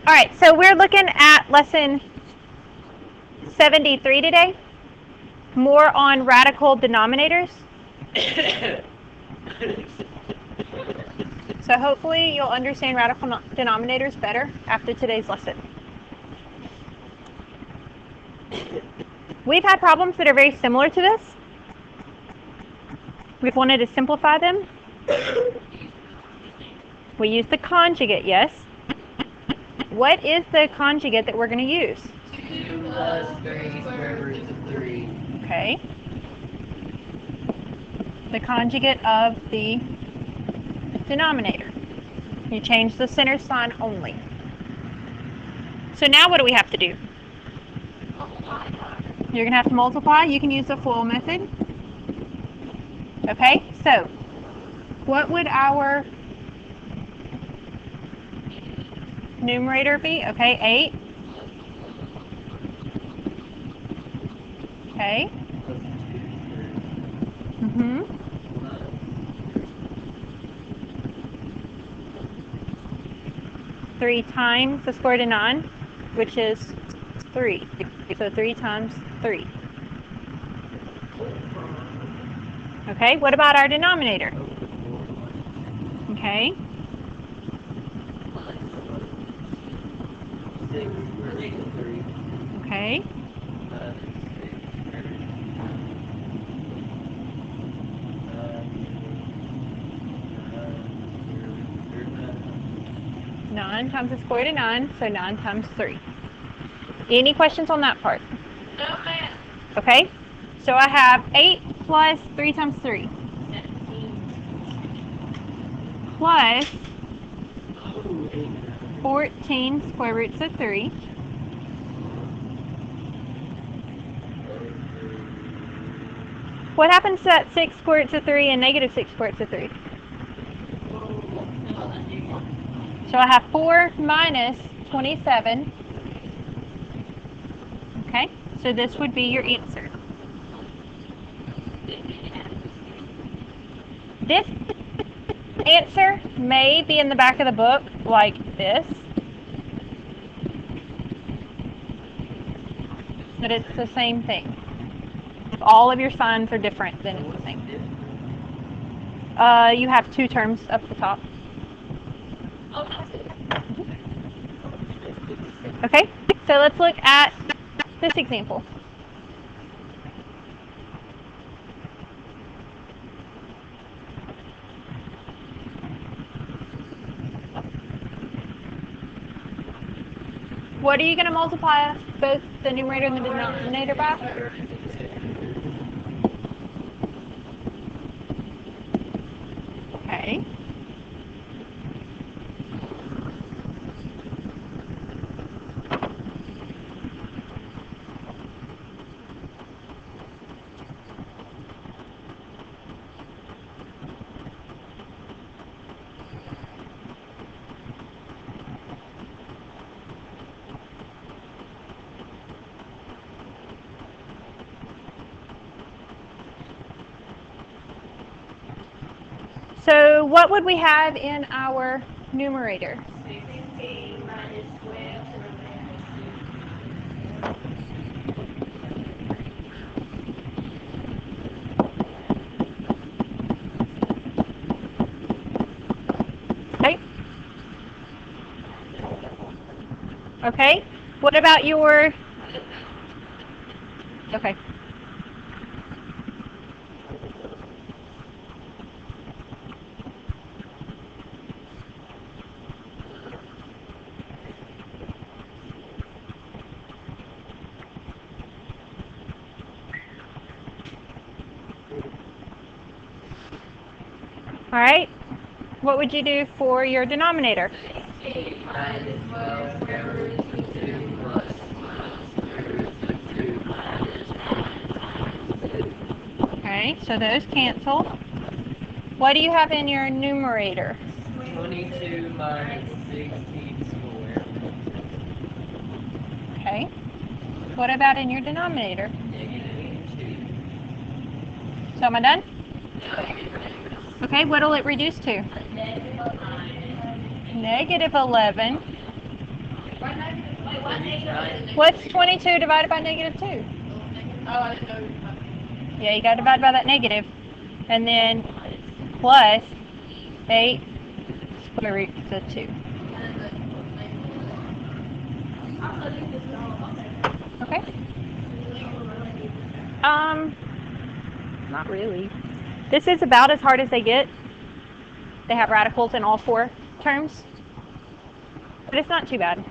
All right, so we're looking at lesson 73 today, more on radical denominators. So hopefully you'll understand radical denominators better after today's lesson. We've had problems that are very similar to this. We've wanted to simplify them. We use the conjugate, yes. What is the conjugate that we're going to use? 2 plus 3 square root of 3. Okay. The conjugate of the denominator. You change the center sign only. So now what do we have to do? You're going to have to multiply. You can use the FOIL method. Okay, so what would our numerator be? Okay, 8. Okay. Mm-hmm. 3 times the square root of 9, which is 3. So 3 times 3. Okay, what about our denominator? Okay. 6 root of 3. Okay. 9 times the square root of 9, so 9 times 3. Any questions on that part? No, ma'am. Okay, so I have 8 plus 3 times 3. 17. Plus 14 square roots of 3. What happens to that 6 square roots of 3 and negative 6 square roots of 3? So I have 4 minus 27. Okay, so this would be your answer. This answer may be in the back of the book like this, but it's the same thing. If all of your signs are different, then it's the same. You have 2 terms up the top. Okay, so let's look at this example. What are you going to multiply both the numerator and the denominator by? Okay. So what would we have in our numerator? 16 minus 12 to the Okay. Okay. What about your... Okay. All right. What would you do for your denominator? 16 minus 12 square root of 2 plus 12 square root of 2 minus 1 times 2. Okay, so those cancel. What do you have in your numerator? 22 minus 16 squared. Okay. What about in your denominator? Negative 2. So am I done? Okay, what will it reduce to? negative 9. Negative 11. Wait, what negative? What's 22 divided by negative 2? Oh, I didn't know. Yeah, you got to divide by that negative. And then plus 8 square root of 2. Okay? Not really. This is about as hard as they get. They have radicals in all 4 terms. But it's not too bad.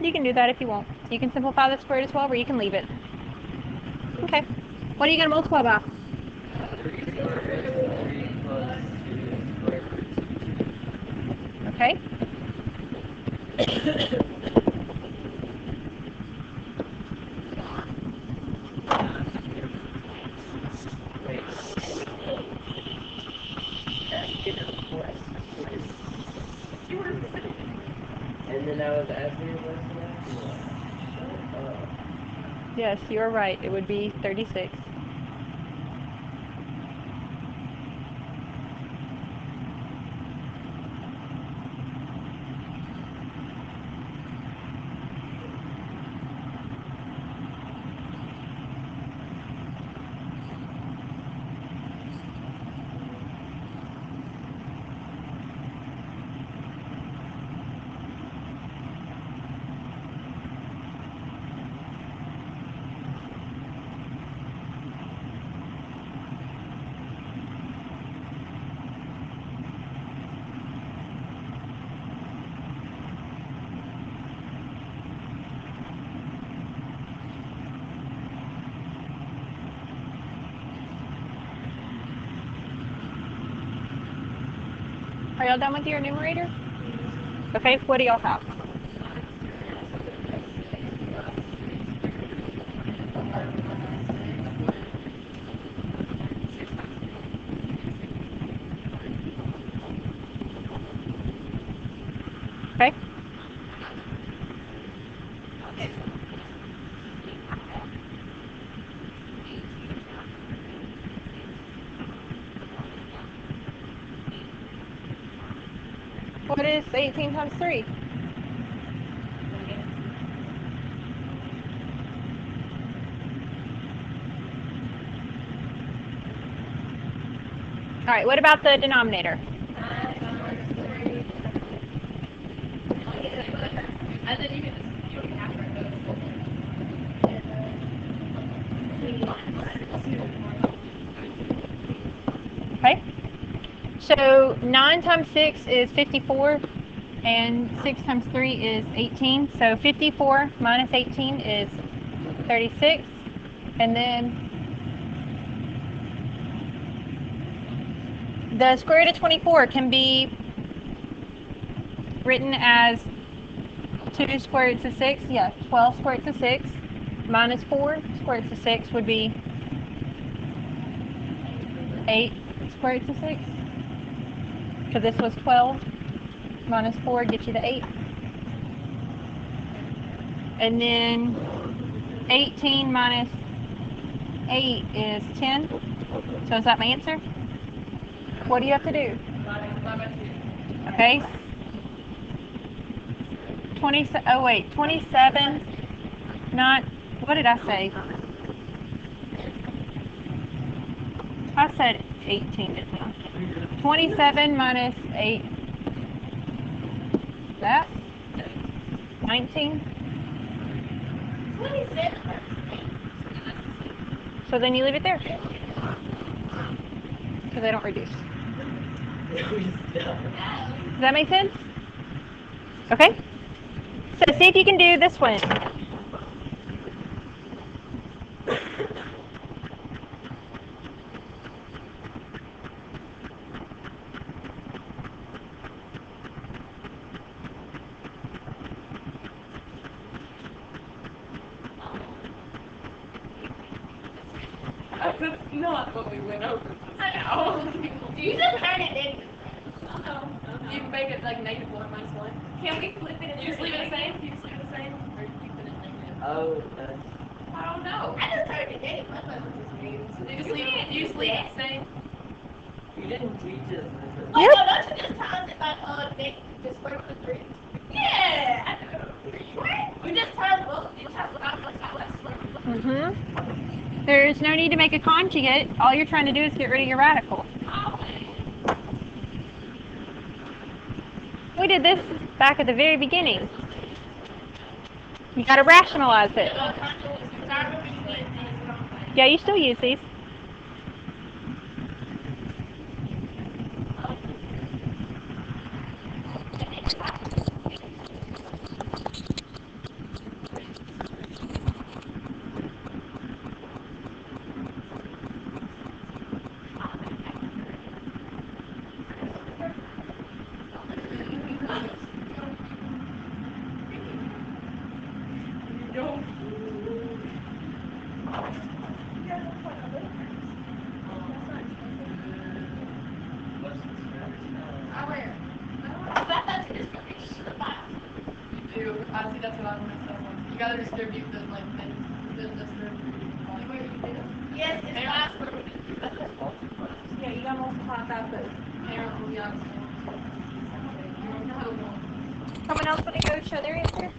You can do that if you want. You can simplify the square root of 12 or you can leave it. Okay. What are you going to multiply by? 3 square root of 3 plus 2 square root of 2. Okay. Wait. And then I was asking a question after what? Yes, you're right. It would be 36. Are y'all done with your numerator? Okay, what do y'all have? Okay. What is 18 times 3? All right, what about the denominator? And then you can have Okay. So 9 times 6 is 54, and 6 times 3 is 18. So 54 minus 18 is 36. And then the square root of 24 can be written as 2 square roots of 6. Yeah, 12 square roots of 6 minus 4 square roots of 6 would be 8 square roots of 6. Because this was 12 minus 4 gets you the 8. And then 18 minus 8 is 10. So is that my answer? What do you have to do? Okay. 27, not, what did I say? I said 18, didn't I? 27 minus 8, that? 19? 27. So then you leave it there. Because they don't reduce. Does that make sense? Okay. So see if you can do this one. That's not what we went over. I know. Do you just turn it in? You can make it like negative 1 minus 1. Can we flip it? You just leave it the same? You just leave it the same? Or you keep it at negative? Oh, I don't know. I just heard it negative 1 minus 1 is you just leave it the same? you didn't teach us this. Oh, no, don't you just tell us about the square root of 3? Yeah, I know. You just tell us, well, you tell us about what's square root of 3. There's no need to make a conjugate. All you're trying to do is get rid of your radical. We did this back at the very beginning. You got to rationalize it. Yeah, you still use these. I see that's what I want to say. You gotta distribute the yes, it's last root. Yeah, you gotta multiply by both. Someone else want to go show their answer?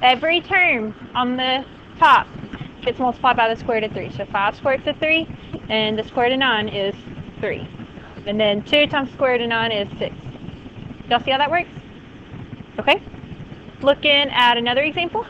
Every term on the top gets multiplied by the square root of 3. So 5 squared root of 3, and the square root of 9 is 3. And then 2 times square root of 9 is 6. Y'all see how that works? Okay. Looking at another example.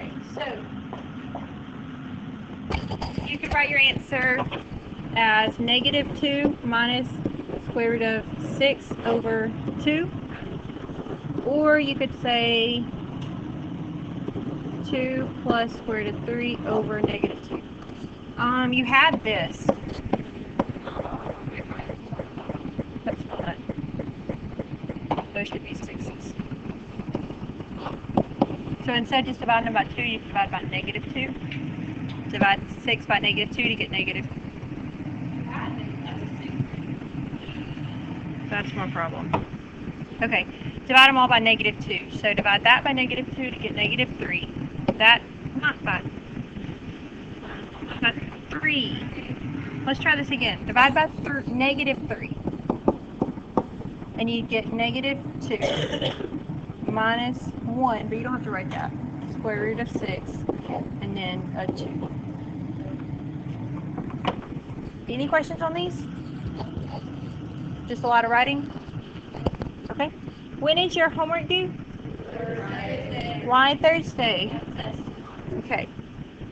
Okay, so you could write your answer as -2 minus square root of 6 over 2. Or you could say 2 plus square root of 3 over -2. You had this. That's not. Those should be 6s. So instead of just dividing them by 2, you divide by -2. Divide 6 by -2 to get negative. That's my problem. Okay, divide them all by -2. So divide that by -2 to get -3. That, not by 3. Let's try this again. Divide by -3. And you get -2 minus 1, but you don't have to write that. Square root of 6, and then a 2. Any questions on these? Just a lot of writing? Okay. When is your homework due? Thursday. Why Thursday? Okay.